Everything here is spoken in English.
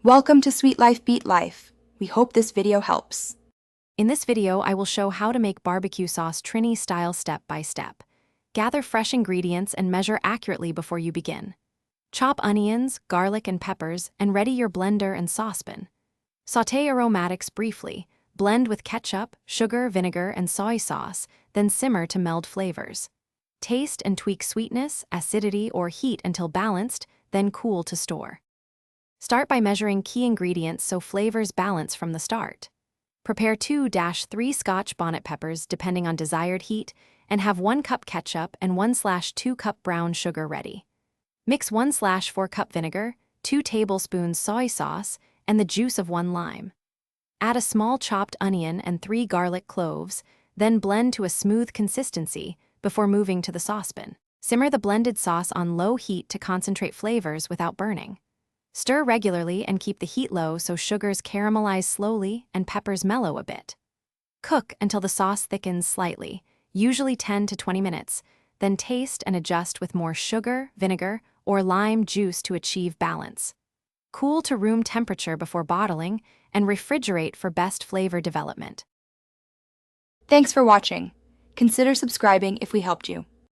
Welcome to Sweet Life Beat Life. We hope this video helps. In this video, I will show how to make barbecue sauce Trini style step by step. Gather fresh ingredients and measure accurately before you begin. Chop onions, garlic, and peppers, and ready your blender and saucepan. Sauté aromatics briefly, blend with ketchup, sugar, vinegar, and soy sauce, then simmer to meld flavors. Taste and tweak sweetness, acidity, or heat until balanced, then cool to store. Start by measuring key ingredients so flavors balance from the start. Prepare 2-3 Scotch bonnet peppers depending on desired heat, and have 1 cup ketchup and 1/2 cup brown sugar ready. Mix 1/4 cup vinegar, 2 tablespoons soy sauce, and the juice of 1 lime. Add a small chopped onion and 3 garlic cloves, then blend to a smooth consistency before moving to the saucepan. Simmer the blended sauce on low heat to concentrate flavors without burning. Stir regularly and keep the heat low so sugars caramelize slowly and peppers mellow a bit. Cook until the sauce thickens slightly, usually 10 to 20 minutes, then taste and adjust with more sugar, vinegar, or lime juice to achieve balance. Cool to room temperature before bottling and refrigerate for best flavor development. Thanks for watching. Consider subscribing if we helped you.